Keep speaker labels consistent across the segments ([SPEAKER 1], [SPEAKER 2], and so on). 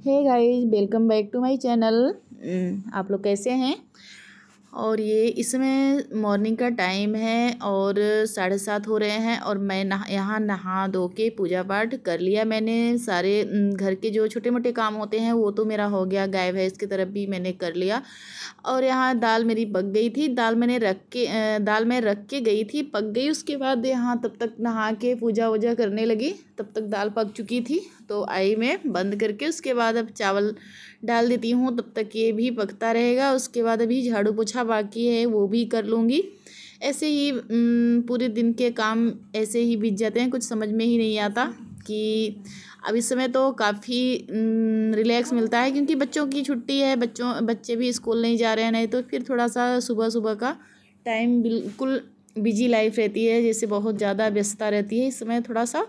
[SPEAKER 1] Hey guys, welcome back to my channel. आप लोग कैसे हैं? और ये इसमें मॉर्निंग का टाइम है और 7:30 हो रहे हैं और मैं यहाँ नहा धो के पूजा पाठ कर लिया मैंने। सारे घर के जो छोटे मोटे काम होते हैं वो तो मेरा हो गया। गाय भैंस की तरफ भी मैंने कर लिया। और यहाँ दाल मेरी पक गई थी। दाल मैं रख के गई थी, पक गई। उसके बाद यहाँ तब तक नहा के पूजा वूजा करने लगी, तब तक दाल पक चुकी थी। तो आई मैं बंद करके, उसके बाद अब चावल डाल देती हूँ, तब तक ये भी पकता रहेगा। उसके बाद अभी झाड़ू पोछा बाकी है, वो भी कर लूँगी। ऐसे ही पूरे दिन के काम ऐसे ही बीत जाते हैं, कुछ समझ में ही नहीं आता कि अब इस समय तो काफ़ी रिलैक्स मिलता है क्योंकि बच्चों की छुट्टी है। बच्चे भी स्कूल नहीं जा रहे हैं, नहीं तो फिर थोड़ा सा सुबह सुबह का टाइम बिल्कुल बिजी लाइफ रहती है, जैसे बहुत ज़्यादा व्यस्तता रहती है। इस समय थोड़ा सा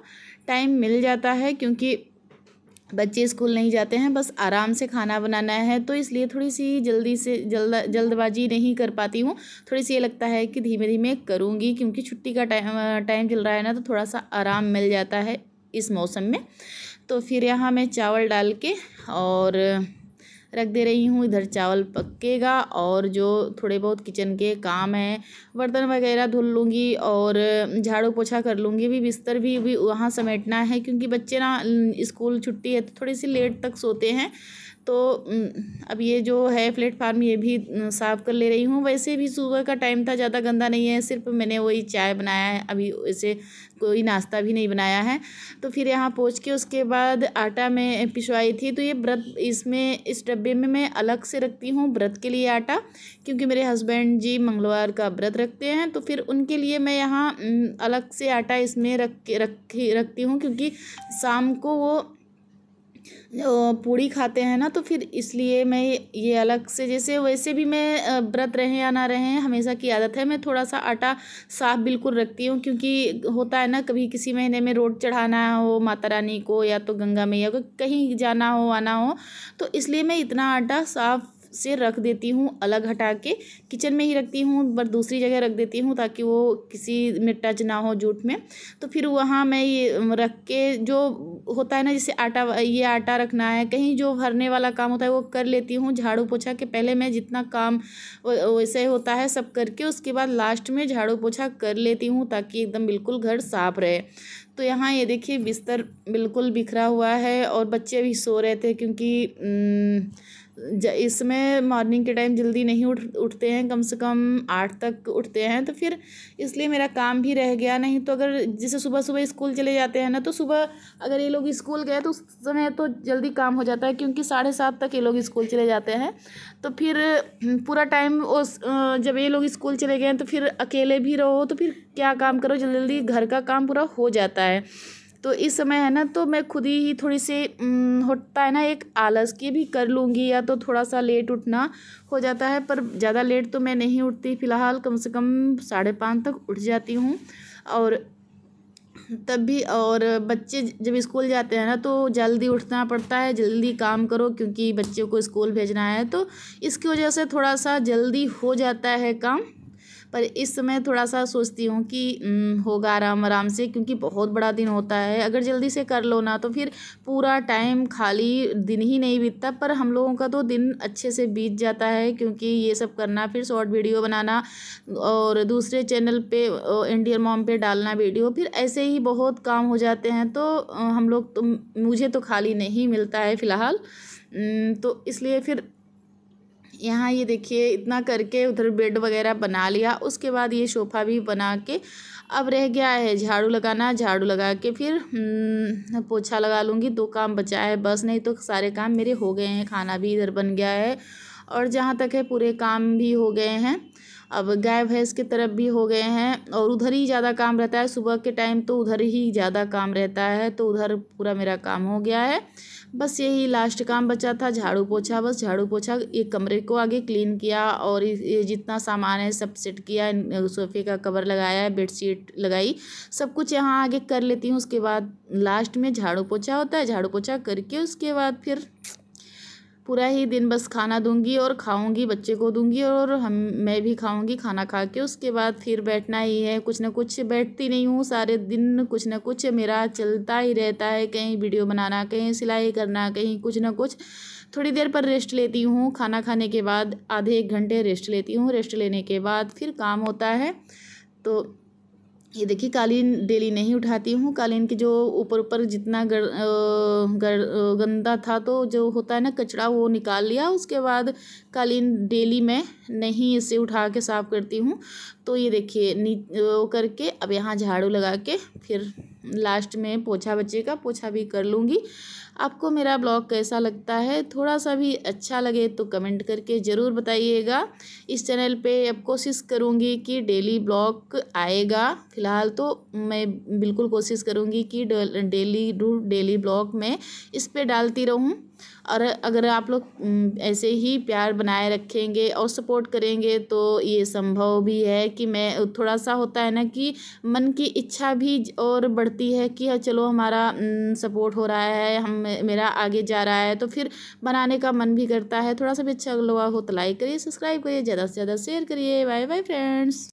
[SPEAKER 1] टाइम मिल जाता है क्योंकि बच्चे स्कूल नहीं जाते हैं, बस आराम से खाना बनाना है। तो इसलिए थोड़ी सी जल्दबाजी नहीं कर पाती हूँ। थोड़ी सी ये लगता है कि धीमे धीमे करूँगी क्योंकि छुट्टी का टाइम चल रहा है ना, तो थोड़ा सा आराम मिल जाता है इस मौसम में। तो फिर यहाँ मैं चावल डाल के और रख दे रही हूँ। इधर चावल पकेगा और जो थोड़े बहुत किचन के काम हैं, बर्तन वगैरह धुल लूँगी और झाड़ू पोछा कर लूँगी। भी बिस्तर भी वहाँ समेटना है क्योंकि बच्चे ना स्कूल छुट्टी है तो थोड़ी सी लेट तक सोते हैं। तो अब ये जो है प्लेटफार्म ये भी साफ़ कर ले रही हूँ। वैसे भी सुबह का टाइम था, ज़्यादा गंदा नहीं है, सिर्फ मैंने वही चाय बनाया है, अभी वैसे कोई नाश्ता भी नहीं बनाया है। तो फिर यहाँ पोंछ के उसके बाद आटा मैं पिसवाई थी। तो ये व्रत इस डब्बे में मैं अलग से रखती हूँ व्रत के लिए आटा, क्योंकि मेरे हस्बैंड जी मंगलवार का व्रत रखते हैं। तो फिर उनके लिए मैं यहाँ अलग से आटा इसमें रखती हूँ क्योंकि शाम को वो पूड़ी खाते हैं ना, तो फिर इसलिए मैं ये अलग से, जैसे वैसे भी मैं व्रत रहे या ना रहे, हमेशा की आदत है मैं थोड़ा सा आटा साफ बिल्कुल रखती हूँ। क्योंकि होता है ना, कभी किसी महीने में रोट चढ़ाना हो माता रानी को या तो गंगा मैया को, कहीं जाना हो आना हो, तो इसलिए मैं इतना आटा साफ से रख देती हूँ। अलग हटा के किचन में ही रखती हूँ, पर दूसरी जगह रख देती हूँ ताकि वो किसी में टच ना हो जूठ में। तो फिर वहाँ मैं ये रख के, जो होता है ना जैसे ये आटा रखना है, कहीं जो भरने वाला काम होता है वो कर लेती हूँ। झाड़ू पोछा के पहले मैं जितना काम वैसे होता है सब करके उसके बाद लास्ट में झाड़ू पोछा कर लेती हूँ ताकि एकदम बिल्कुल घर साफ रहे। तो यहाँ ये देखिए बिस्तर बिल्कुल बिखरा हुआ है और बच्चे भी सो रहे थे क्योंकि इसमें मॉर्निंग के टाइम जल्दी नहीं उठते हैं, कम से कम 8 तक उठते हैं। तो फिर इसलिए मेरा काम भी रह गया। नहीं तो अगर जैसे सुबह सुबह स्कूल चले जाते हैं ना, तो सुबह अगर ये लोग स्कूल गए तो उस समय तो जल्दी काम हो जाता है क्योंकि 7:30 तक ये लोग स्कूल चले जाते हैं। तो फिर पूरा टाइम जब ये लोग स्कूल चले गए तो फिर अकेले भी रहो तो फिर क्या काम करो, जल्दी जल्दी घर का काम पूरा हो जाता है। तो इस समय है ना, तो मैं खुद ही थोड़ी सी होता है ना एक आलस की भी कर लूँगी, या तो थोड़ा सा लेट उठना हो जाता है, पर ज़्यादा लेट तो मैं नहीं उठती फ़िलहाल, कम से कम 5:30 तक उठ जाती हूँ। और तब भी, और बच्चे जब स्कूल जाते हैं ना तो जल्दी उठना पड़ता है, जल्दी काम करो क्योंकि बच्चों को स्कूल भेजना है। तो इसकी वजह से थोड़ा सा जल्दी हो जाता है काम। पर इस समय थोड़ा सा सोचती हूँ कि होगा आराम आराम से, क्योंकि बहुत बड़ा दिन होता है। अगर जल्दी से कर लो ना तो फिर पूरा टाइम खाली दिन ही नहीं बीतता, पर हम लोगों का तो दिन अच्छे से बीत जाता है क्योंकि ये सब करना, फिर शॉर्ट वीडियो बनाना और दूसरे चैनल पे इंडियन मॉम पे डालना वीडियो, फिर ऐसे ही बहुत काम हो जाते हैं। तो हम लोग तो, मुझे तो खाली नहीं मिलता है फ़िलहाल। तो इसलिए फिर यहाँ ये देखिए इतना करके उधर बेड वगैरह बना लिया। उसके बाद ये सोफ़ा भी बना के अब रह गया है झाड़ू लगाना। झाड़ू लगा के फिर पोछा लगा लूँगी। 2 काम बचा है बस, नहीं तो सारे काम मेरे हो गए हैं। खाना भी इधर बन गया है और जहाँ तक है पूरे काम भी हो गए हैं। अब गाय भैंस की तरफ भी हो गए हैं और उधर ही ज़्यादा काम रहता है सुबह के टाइम, तो उधर ही ज़्यादा काम रहता है। तो उधर पूरा मेरा काम हो गया है। बस यही लास्ट काम बचा था, झाड़ू पोछा। बस झाड़ू पोछा, एक कमरे को आगे क्लीन किया और ये जितना सामान है सब सेट किया, सोफ़े का कवर लगाया, बेडशीट लगाई, सब कुछ यहाँ आगे कर लेती हूँ। उसके बाद लास्ट में झाड़ू पोछा होता है। झाड़ू पोछा करके उसके बाद फिर पूरा ही दिन बस खाना दूंगी और खाऊंगी, बच्चे को दूंगी और मैं भी खाऊंगी। खाना खा के उसके बाद फिर बैठना ही है, कुछ ना कुछ बैठती नहीं हूँ सारे दिन, कुछ ना कुछ मेरा चलता ही रहता है। कहीं वीडियो बनाना, कहीं सिलाई करना, कहीं कुछ ना कुछ। थोड़ी देर पर रेस्ट लेती हूँ, खाना खाने के बाद आधे 1 घंटे रेस्ट लेती हूँ। रेस्ट लेने के बाद फिर काम होता है। तो ये देखिए कालीन डेली नहीं उठाती हूँ। कालीन के जो ऊपर ऊपर जितना गंदा था, तो जो होता है ना कचरा, वो निकाल लिया। उसके बाद कालीन डेली मैं नहीं इसे उठा के साफ़ करती हूँ। तो ये देखिए वो करके अब यहाँ झाड़ू लगा के फिर लास्ट में पोछा, बच्चे का पोछा भी कर लूँगी। आपको मेरा ब्लॉग कैसा लगता है? थोड़ा सा भी अच्छा लगे तो कमेंट करके ज़रूर बताइएगा। इस चैनल पे अब कोशिश करूँगी कि डेली ब्लॉग आएगा। फ़िलहाल तो मैं बिल्कुल कोशिश करूँगी कि डेली ब्लॉग मैं इस पे डालती रहूँ। और अगर आप लोग ऐसे ही प्यार बनाए रखेंगे और सपोर्ट करेंगे तो ये संभव भी है कि मैं थोड़ा सा होता है ना कि मन की इच्छा भी और बढ़ती है कि चलो हमारा सपोर्ट हो रहा है, हम मेरा आगे जा रहा है, तो फिर बनाने का मन भी करता है। थोड़ा सा भी अच्छा लगा हो तो लाइक करिए, सब्सक्राइब करिए, ज़्यादा से ज़्यादा शेयर करिए। Bye bye friends.